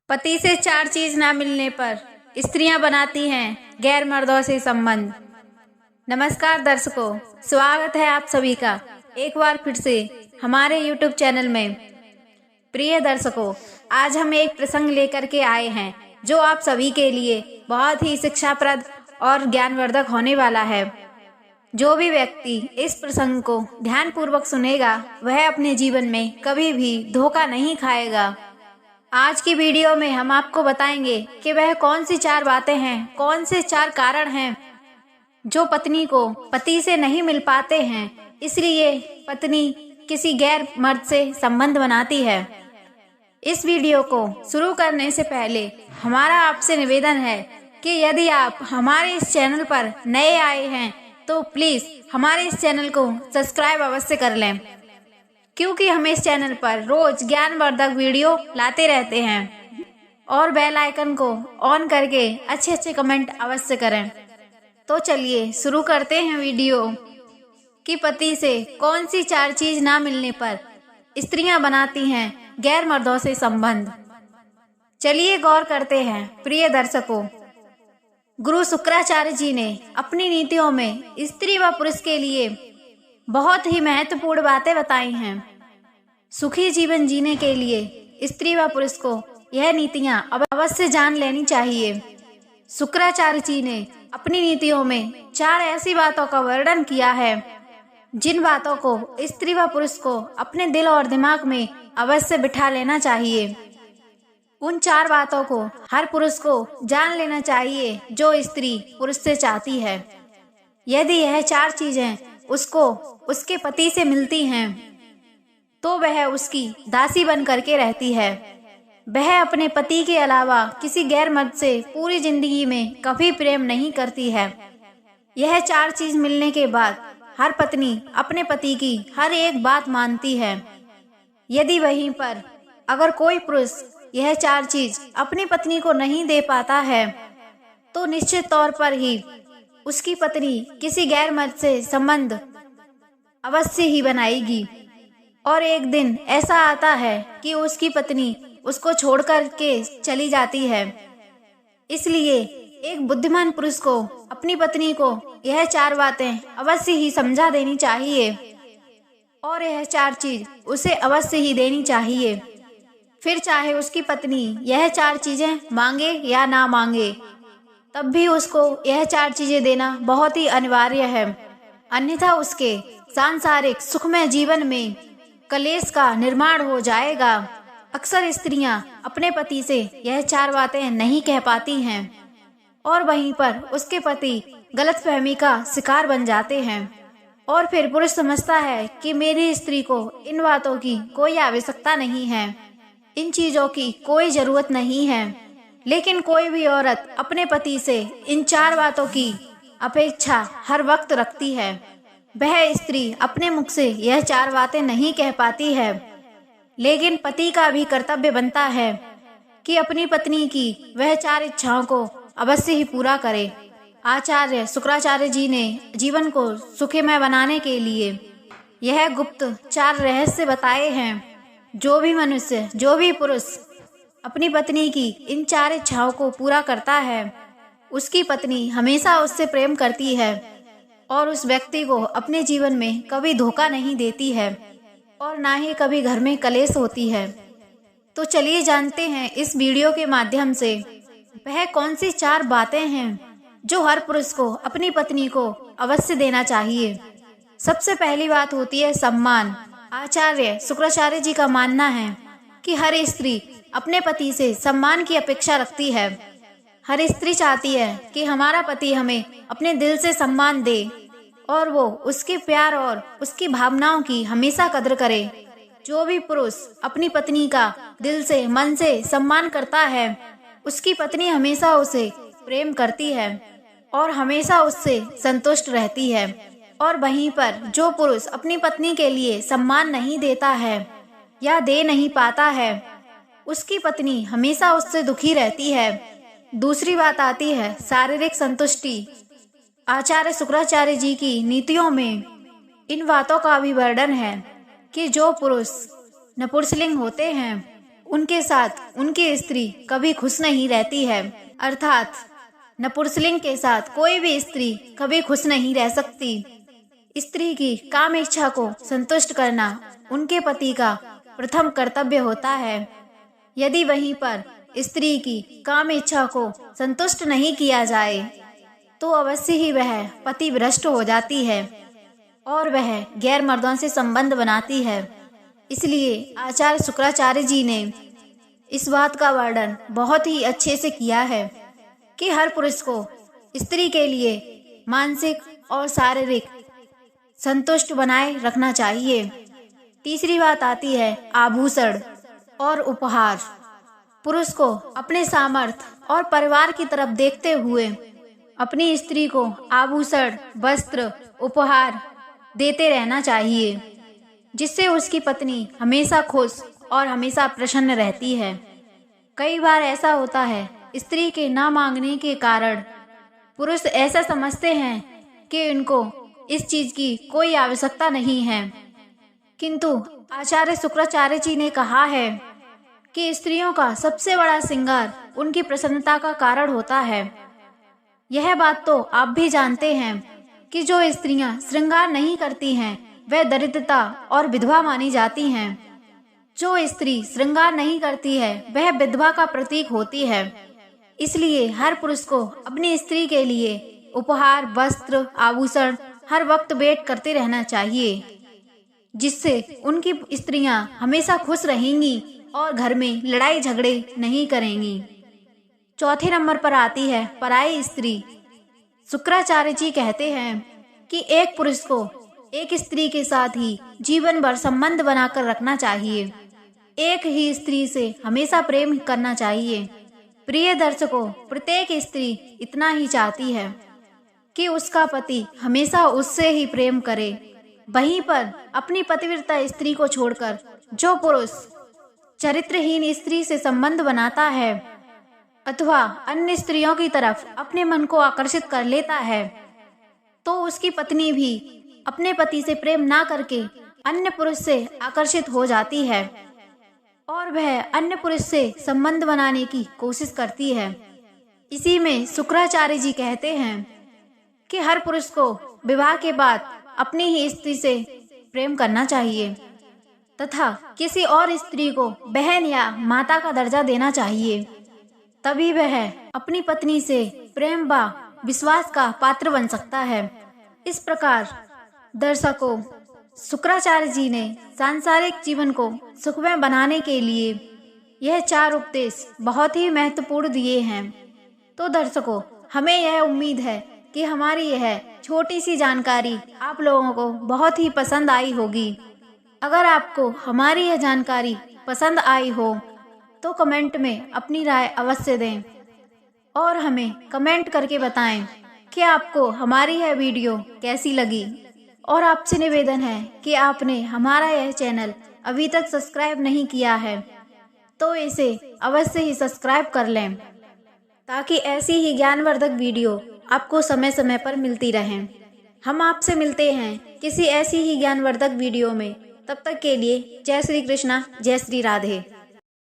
पति से 4 चीज ना मिलने पर स्त्रियां बनाती हैं गैर मर्दों से संबंध। नमस्कार दर्शकों, स्वागत है आप सभी का एक बार फिर से हमारे YouTube चैनल में। प्रिय दर्शकों, आज हम एक प्रसंग लेकर के आए हैं जो आप सभी के लिए बहुत ही शिक्षाप्रद और ज्ञानवर्धक होने वाला है। जो भी व्यक्ति इस प्रसंग को ध्यानपूर्वक सुनेगा वह अपने जीवन में कभी भी धोखा नहीं खाएगा। आज की वीडियो में हम आपको बताएंगे कि वह कौन सी 4 बातें हैं, कौन से 4 कारण हैं जो पत्नी को पति से नहीं मिल पाते हैं, इसलिए पत्नी किसी गैर मर्द से संबंध बनाती है। इस वीडियो को शुरू करने से पहले हमारा आपसे निवेदन है कि यदि आप हमारे इस चैनल पर नए आए हैं तो प्लीज हमारे इस चैनल को सब्सक्राइब अवश्य कर लें, क्योंकि हम इस चैनल पर रोज ज्ञानवर्धक वीडियो लाते रहते हैं। और बेल आइकन को ऑन करके अच्छे अच्छे कमेंट अवश्य करें। तो चलिए शुरू करते हैं वीडियो कि पति से कौन सी 4 चीज ना मिलने पर स्त्रियां बनाती हैं गैर मर्दों से संबंध। चलिए गौर करते हैं। प्रिय दर्शकों, गुरु शुक्राचार्य जी ने अपनी नीतियों में स्त्री व पुरुष के लिए बहुत ही महत्वपूर्ण बातें बताई हैं। सुखी जीवन जीने के लिए स्त्री व पुरुष को यह नीतियां अवश्य जान लेनी चाहिए। शुक्राचार्य जी ने अपनी नीतियों में 4 ऐसी बातों का वर्णन किया है जिन बातों को स्त्री व पुरुष को अपने दिल और दिमाग में अवश्य बिठा लेना चाहिए। उन 4 बातों को हर पुरुष को जान लेना चाहिए जो स्त्री पुरुष से चाहती है। यदि यह 4 चीजें उसको उसके पति से मिलती हैं तो वह उसकी दासी बन करके रहती है। वह अपने पति के अलावा किसी गैर मर्द से पूरी जिंदगी में कभी प्रेम नहीं करती है। यह 4 चीज मिलने के बाद हर पत्नी अपने पति की हर एक बात मानती है। यदि वहीं पर अगर कोई पुरुष यह 4 चीज अपनी पत्नी को नहीं दे पाता है तो निश्चित तौर पर ही उसकी पत्नी किसी गैर मर्द से संबंध अवश्य ही बनाएगी। और एक दिन ऐसा आता है कि उसकी पत्नी उसको छोड़कर के चली जाती है। इसलिए एक बुद्धिमान पुरुष को अपनी पत्नी को यह 4 बातें अवश्य ही समझा देनी चाहिए और यह 4 चीज उसे अवश्य ही देनी चाहिए। फिर चाहे उसकी पत्नी यह 4 चीजें मांगे या ना मांगे, तब भी उसको यह 4 चीजें देना बहुत ही अनिवार्य है, अन्यथा उसके सांसारिक सुखमय जीवन में कलेश का निर्माण हो जाएगा। अक्सर स्त्रियां अपने पति से यह 4 बातें नहीं कह पाती हैं और वहीं पर उसके पति गलतफहमी का शिकार बन जाते हैं और फिर पुरुष समझता है कि मेरी स्त्री को इन बातों की कोई आवश्यकता नहीं है, इन चीजों की कोई जरूरत नहीं है। लेकिन कोई भी औरत अपने पति से इन 4 बातों की अपेक्षा हर वक्त रखती है। वह स्त्री अपने मुख से यह 4 बातें नहीं कह पाती है, लेकिन पति का भी कर्तव्य बनता है कि अपनी पत्नी की वह 4 इच्छाओं को अवश्य ही पूरा करे। आचार्य शुक्राचार्य जी ने जीवन को सुखमय बनाने के लिए यह गुप्त 4 रहस्य बताए हैं। जो भी मनुष्य, जो भी पुरुष अपनी पत्नी की इन 4 इच्छाओं को पूरा करता है, उसकी पत्नी हमेशा उससे प्रेम करती है और उस व्यक्ति को अपने जीवन में कभी धोखा नहीं देती है और ना ही कभी घर में कलेश होती है। तो चलिए जानते हैं इस वीडियो के माध्यम से वह कौन सी 4 बातें हैं जो हर पुरुष को अपनी पत्नी को अवश्य देना चाहिए। सबसे पहली बात होती है सम्मान। आचार्य शुक्राचार्य जी का मानना है कि हर स्त्री अपने पति से सम्मान की अपेक्षा रखती है। हर स्त्री चाहती है कि हमारा पति हमें अपने दिल से सम्मान दे और वो उसके प्यार और उसकी भावनाओं की हमेशा कदर करे। जो भी पुरुष अपनी पत्नी का दिल से, मन से सम्मान करता है, उसकी पत्नी हमेशा उसे प्रेम करती है और हमेशा उससे संतुष्ट रहती है। और वहीं पर जो पुरुष अपनी पत्नी के लिए सम्मान नहीं देता है या दे नहीं पाता है, उसकी पत्नी हमेशा उससे दुखी रहती है। दूसरी बात आती है शारीरिक संतुष्टि। आचार्य शुक्राचार्य जी की नीतियों में इन बातों का भी वर्णन है कि जो पुरुष नपुंसकलिंग होते हैं उनके साथ उनकी स्त्री कभी खुश नहीं रहती है। अर्थात नपुंसकलिंग के साथ कोई भी स्त्री कभी खुश नहीं रह सकती। स्त्री की काम इच्छा को संतुष्ट करना उनके पति का प्रथम कर्तव्य होता है। यदि वहीं पर स्त्री की काम इच्छा को संतुष्ट नहीं किया जाए तो अवश्य ही वह पति भ्रष्ट हो जाती है और वह गैर मर्दों से संबंध बनाती है। इसलिए आचार्य शुक्राचार्य जी ने इस बात का वर्णन बहुत ही अच्छे से किया है कि हर पुरुष को स्त्री के लिए मानसिक और शारीरिक संतुष्ट बनाए रखना चाहिए। तीसरी बात आती है आभूषण और उपहार। पुरुष को अपने सामर्थ्य और परिवार की तरफ देखते हुए अपनी स्त्री को आभूषण, वस्त्र, उपहार देते रहना चाहिए, जिससे उसकी पत्नी हमेशा खुश और हमेशा प्रसन्न रहती है। कई बार ऐसा होता है, स्त्री के ना मांगने के कारण पुरुष ऐसा समझते हैं कि उनको इस चीज की कोई आवश्यकता नहीं है, किंतु आचार्य शुक्राचार्य जी ने कहा है कि स्त्रियों का सबसे बड़ा श्रृंगार उनकी प्रसन्नता का कारण होता है। यह बात तो आप भी जानते हैं कि जो स्त्रियां श्रृंगार नहीं करती हैं वह दरिद्रता और विधवा मानी जाती हैं। जो स्त्री श्रृंगार नहीं करती है वह विधवा का प्रतीक होती है। इसलिए हर पुरुष को अपनी स्त्री के लिए उपहार, वस्त्र, आभूषण हर वक्त वेट करते रहना चाहिए, जिससे उनकी स्त्रियां हमेशा खुश रहेंगी और घर में लड़ाई झगड़े नहीं करेंगी। चौथे नंबर पर आती है पराई स्त्री। शुक्राचार्य जी कहते हैं कि एक पुरुष को एक स्त्री के साथ ही जीवन भर संबंध बनाकर रखना चाहिए। एक ही स्त्री से हमेशा प्रेम करना चाहिए। प्रिय दर्शकों, प्रत्येक स्त्री इतना ही चाहती है कि उसका पति हमेशा उससे ही प्रेम करे। वहीं पर अपनी पतिव्रता स्त्री को छोड़कर जो पुरुष चरित्रहीन स्त्री से संबंध बनाता है अथवा अन्य स्त्रियों की तरफ अपने मन को आकर्षित कर लेता है, तो उसकी पत्नी भी अपने पति से प्रेम ना करके अन्य पुरुष से आकर्षित हो जाती है और वह अन्य पुरुष से संबंध बनाने की कोशिश करती है। इसी में शुक्राचार्य जी कहते हैं कि हर पुरुष को विवाह के बाद अपनी ही स्त्री से प्रेम करना चाहिए तथा किसी और स्त्री को बहन या माता का दर्जा देना चाहिए। तभी वह अपनी पत्नी से प्रेम व विश्वास का पात्र बन सकता है। इस प्रकार दर्शकों, शुक्राचार्य जी ने सांसारिक जीवन को सुखमय बनाने के लिए यह 4 उपदेश बहुत ही महत्वपूर्ण दिए हैं। तो दर्शकों, हमें यह उम्मीद है कि हमारी यह छोटी सी जानकारी आप लोगों को बहुत ही पसंद आई होगी। अगर आपको हमारी यह जानकारी पसंद आई हो तो कमेंट में अपनी राय अवश्य दें और हमें कमेंट करके बताएं कि आपको हमारी यह वीडियो कैसी लगी। और आपसे निवेदन है कि आपने हमारा यह चैनल अभी तक सब्सक्राइब नहीं किया है तो इसे अवश्य ही सब्सक्राइब कर लें, ताकि ऐसी ही ज्ञानवर्धक वीडियो आपको समय समय पर मिलती रहें। हम आपसे मिलते हैं किसी ऐसी ही ज्ञानवर्धक वीडियो में। तब तक के लिए जय श्री कृष्णा, जय श्री राधे।